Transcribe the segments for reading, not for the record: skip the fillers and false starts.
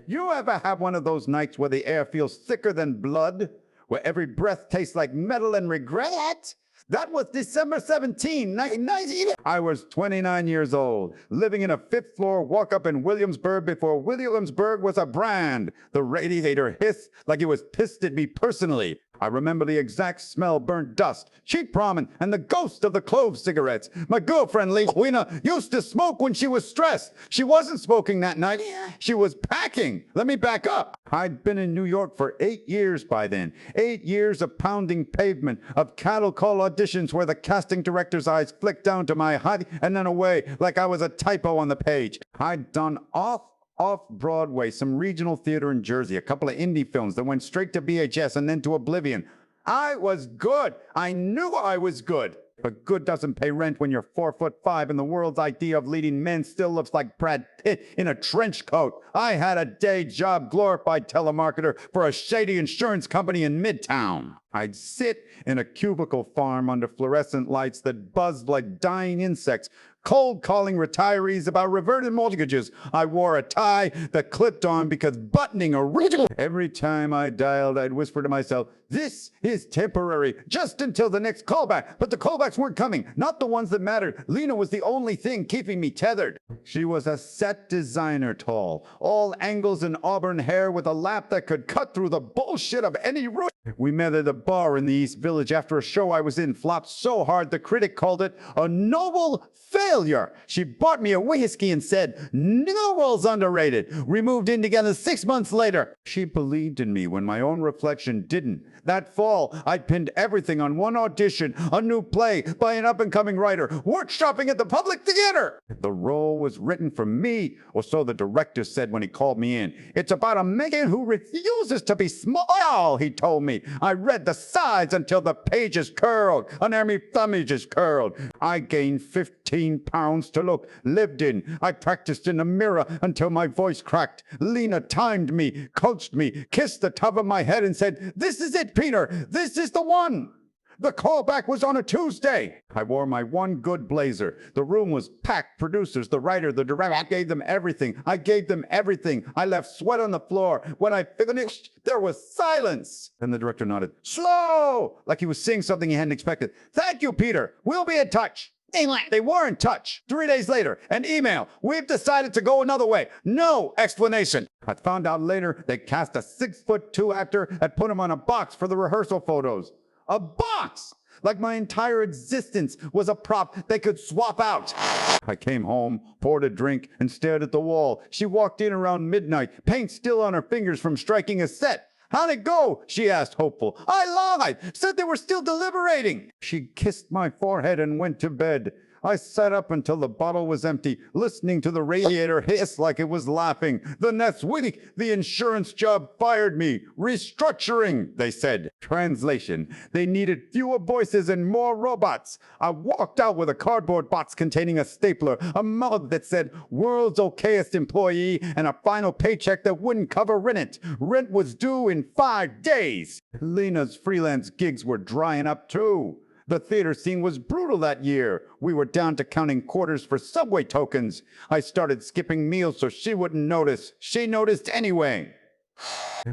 You ever have one of those nights where the air feels thicker than blood? Where every breath tastes like metal and regret? That was December 17, 1990. I was 29 years old, living in a fifth-floor walk-up in Williamsburg before Williamsburg was a brand. The radiator hissed like it was pissed at me personally. I remember the exact smell, burnt dust, cheap ramen, and the ghost of the clove cigarettes. My girlfriend, Lena, used to smoke when she was stressed. She wasn't smoking that night. She was packing. Let me back up. I'd been in New York for 8 years by then. 8 years of pounding pavement, of cattle call auditions where the casting director's eyes flicked down to my height and then away like I was a typo on the page. I'd done off-Broadway, some regional theater in Jersey, a couple of indie films that went straight to VHS and then to oblivion. I was good. I knew I was good. But good doesn't pay rent when you're 4'5" and the world's idea of leading men still looks like Brad Pitt in a trench coat. I had a day job, glorified telemarketer for a shady insurance company in Midtown. I'd sit in a cubicle farm under fluorescent lights that buzzed like dying insects, cold calling retirees about reverted mortgages. I wore a tie that clipped on because buttoning original. Every time I dialed, I'd whisper to myself, this is temporary, just until the next callback. But the callbacks weren't coming, not the ones that mattered. Lena was the only thing keeping me tethered. She was a set designer tall, all angles and auburn hair with a lap that could cut through the bullshit of any room. We met at a bar in the East Village after a show I was in flopped so hard the critic called it a noble failure. She bought me a whiskey and said, "Noble's underrated." We moved in together 6 months later. She believed in me when my own reflection didn't. That fall, I pinned everything on one audition, a new play by an up-and-coming writer, workshopping at the Public Theater. The role was written for me, or so the director said when he called me in. It's about a man who refuses to be small, he told me. I read the sides until the pages curled, an Emmy thumbages curled. I gained 15 pounds to look lived in. I practiced in the mirror until my voice cracked. Lena timed me, coached me, kissed the top of my head and said, "This is it, Peter. This is the one." The callback was on a Tuesday. I wore my one good blazer. The room was packed. Producers, the writer, the director. I gave them everything. I left sweat on the floor. When I finished, there was silence. Then the director nodded, slow, like he was saying something he hadn't expected. "Thank you, Peter. We'll be in touch." They were in touch. 3 days later, an email. "We've decided to go another way." No explanation. I found out later they cast a 6'2" actor and put him on a box for the rehearsal photos. A box! Like my entire existence was a prop they could swap out. I came home, poured a drink, and stared at the wall. She walked in around midnight, paint still on her fingers from striking a set. "How'd it go?" she asked, hopeful. I lied, said they were still deliberating. She kissed my forehead and went to bed. I sat up until the bottle was empty, listening to the radiator hiss like it was laughing. The next week, the insurance job fired me. Restructuring, they said. Translation, they needed fewer voices and more robots. I walked out with a cardboard box containing a stapler, a mug that said, "World's okayest employee," and a final paycheck that wouldn't cover rent. Rent was due in 5 days. Lena's freelance gigs were drying up too. The theater scene was brutal that year. We were down to counting quarters for subway tokens. I started skipping meals so she wouldn't notice. She noticed anyway.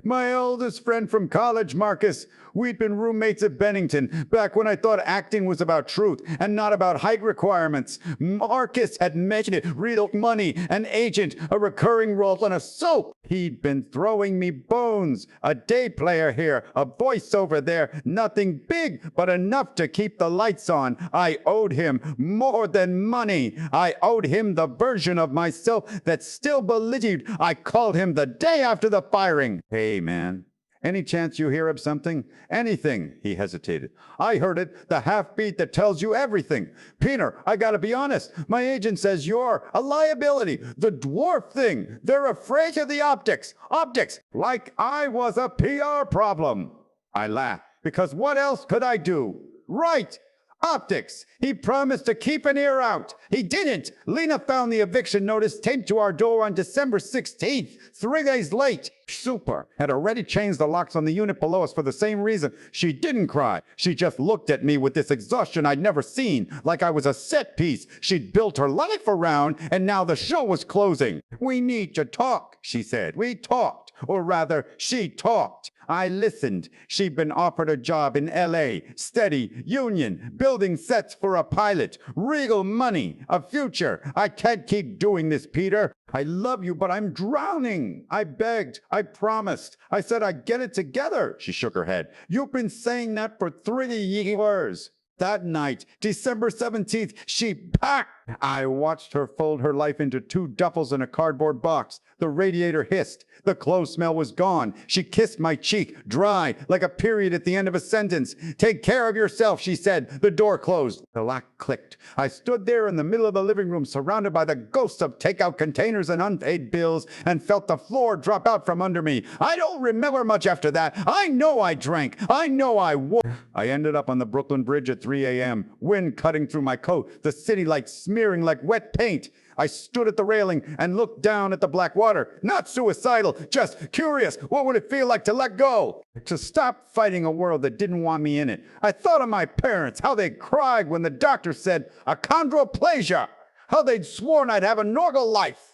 My oldest friend from college, Marcus, we'd been roommates at Bennington back when I thought acting was about truth and not about height requirements. Marcus had mentioned it, real money, an agent, a recurring role on a soap. He'd been throwing me bones, a day player here, a voiceover there, nothing big, but enough to keep the lights on. I owed him more than money. I owed him the version of myself that still believed. I called him the day after the firing. "Hey, man, any chance you hear of something? Anything?" He hesitated. "I heard it, the half-beat that tells you everything. Peter, I gotta be honest. My agent says you're a liability. The dwarf thing. They're afraid of the optics. Optics. Like I was a PR problem." I laughed, because what else could I do? Right. Optics. He promised to keep an ear out. He didn't. Lena found the eviction notice taped to our door on December 16th, 3 days late. Super. Had already changed the locks on the unit below us for the same reason. She didn't cry. She just looked at me with this exhaustion I'd never seen, like I was a set piece she'd built her life around, and now the show was closing. We need to talk, she said. We talked. Or rather, she talked. I listened. She'd been offered a job in L.A., steady, union, building sets for a pilot, regal money, a future. I can't keep doing this, Peter. I love you, but I'm drowning. I begged. I promised. I said I'd get it together. She shook her head. You've been saying that for 3 years. That night, December 17th, she packed. I watched her fold her life into 2 duffels in a cardboard box. The radiator hissed. The clothes smell was gone. She kissed my cheek, dry, like a period at the end of a sentence. Take care of yourself, she said. The door closed. The lock clicked. I stood there in the middle of the living room, surrounded by the ghosts of takeout containers and unpaid bills, and felt the floor drop out from under me. I don't remember much after that. I know I drank. I know I wore. I ended up on the Brooklyn Bridge at 3 a.m., wind cutting through my coat, the city lights smearing like wet paint. I stood at the railing and looked down at the black water. Not suicidal, just curious. What would it feel like to let go? To stop fighting a world that didn't want me in it. I thought of my parents, how they cried when the doctor said achondroplasia, how they'd sworn I'd have a normal life.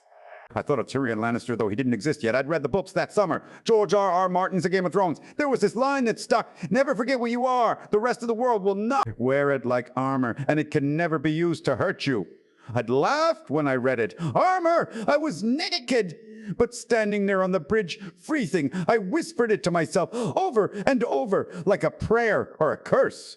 I thought of Tyrion Lannister, though he didn't exist yet. I'd read the books that summer. George R.R. Martin's A Game of Thrones. There was this line that stuck. Never forget where you are. The rest of the world will not wear it like armor, and it can never be used to hurt you. I'd laughed when I read it. Armor! I was naked! But standing there on the bridge, freezing, I whispered it to myself over and over, like a prayer or a curse.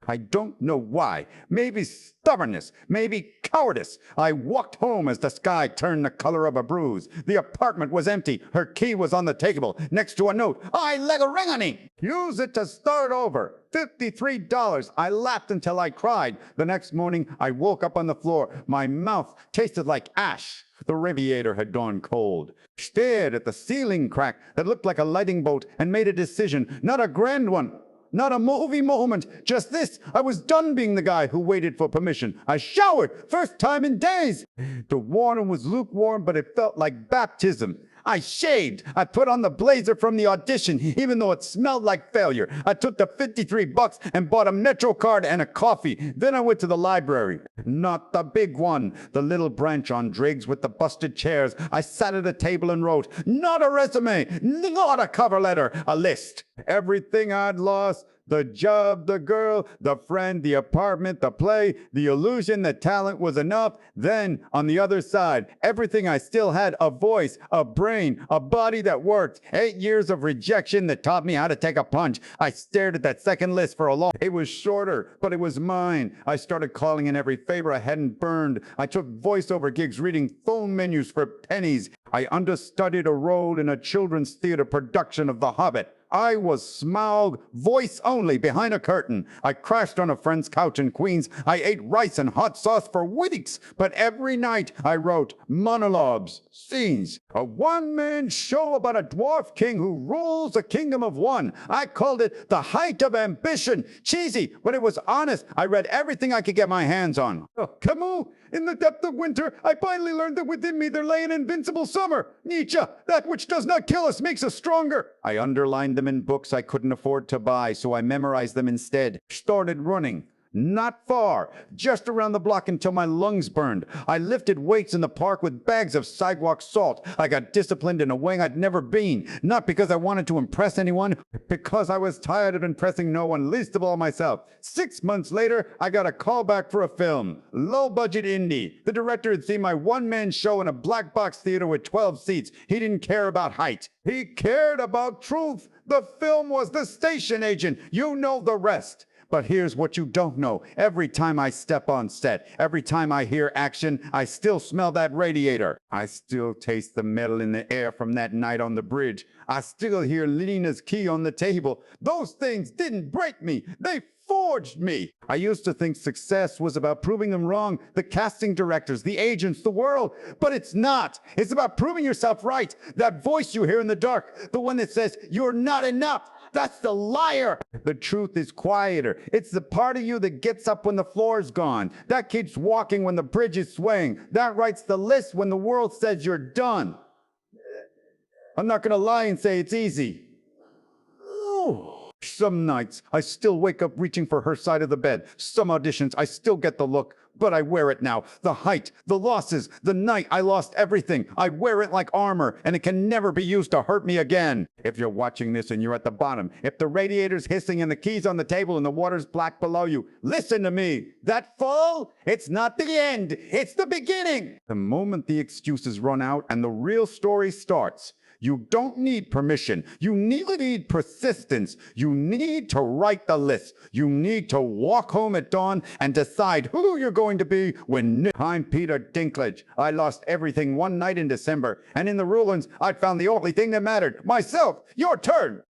I don't know why. Maybe stubbornness, maybe cowardice. I walked home as the sky turned the color of a bruise. The apartment was empty. Her key was on the table, next to a note. I leg a ringani. Use it to start over. $53. I laughed until I cried. The next morning, I woke up on the floor. My mouth tasted like ash. The radiator had gone cold. Stared at the ceiling crack that looked like a lighting bolt and made a decision, not a grand one. Not a movie moment, just this. I was done being the guy who waited for permission. I showered, first time in days. The water was lukewarm, but it felt like baptism. I shaved. I put on the blazer from the audition, even though it smelled like failure. I took the $53 and bought a Metro card and a coffee. Then I went to the library. Not the big one, the little branch on Driggs with the busted chairs. I sat at a table and wrote, not a resume, not a cover letter, a list. Everything I'd lost. The job, the girl, the friend, the apartment, the play, the illusion that talent was enough. Then, on the other side, everything I still had, a voice, a brain, a body that worked. 8 years of rejection that taught me how to take a punch. I stared at that second list for a long. It was shorter, but it was mine. I started calling in every favor I hadn't burned. I took voiceover gigs reading phone menus for pennies. I understudied a role in a children's theater production of The Hobbit. I was Smaug, voice only, behind a curtain. I crashed on a friend's couch in Queens. I ate rice and hot sauce for weeks. But every night I wrote monologues, scenes. A one-man show about a dwarf king who rules a kingdom of one. I called it The Height of Ambition. Cheesy, but it was honest. I read everything I could get my hands on. Camus, in the depth of winter, I finally learned that within me there lay an invincible summer. Nietzsche, that which does not kill us makes us stronger. I underlined them in books I couldn't afford to buy, so I memorized them instead. Started running. Not far, just around the block until my lungs burned. I lifted weights in the park with bags of sidewalk salt. I got disciplined in a way I'd never been. Not because I wanted to impress anyone, because I was tired of impressing no one, least of all myself. 6 months later, I got a call back for a film. Low-budget indie. The director had seen my one-man show in a black box theater with 12 seats. He didn't care about height. He cared about truth. The film was the station agent. You know the rest. But here's what you don't know. Every time I step on set, every time I hear action, I still smell that radiator. I still taste the metal in the air from that night on the bridge. I still hear Lena's key on the table. Those things didn't break me. They forged me. I used to think success was about proving them wrong, the casting directors, the agents, the world. But it's not. It's about proving yourself right. That voice you hear in the dark, the one that says you're not enough. That's the liar. The truth is quieter. It's the part of you that gets up when the floor's gone, that keeps walking when the bridge is swaying, that writes the list when the world says you're done. I'm not gonna lie and say it's easy. Some nights, I still wake up reaching for her side of the bed. Some auditions, I still get the look, but I wear it now. The height, the losses, the night I lost everything. I wear it like armor, and it can never be used to hurt me again. If you're watching this and you're at the bottom, if the radiator's hissing and the key's on the table and the water's black below you, listen to me. That fall, it's not the end, it's the beginning. The moment the excuses run out and the real story starts, you don't need permission. You need persistence. You need to write the list. You need to walk home at dawn and decide who you're going to be when I'm Peter Dinklage. I lost everything one night in December, and in the ruins, I found the only thing that mattered. Myself. Your turn.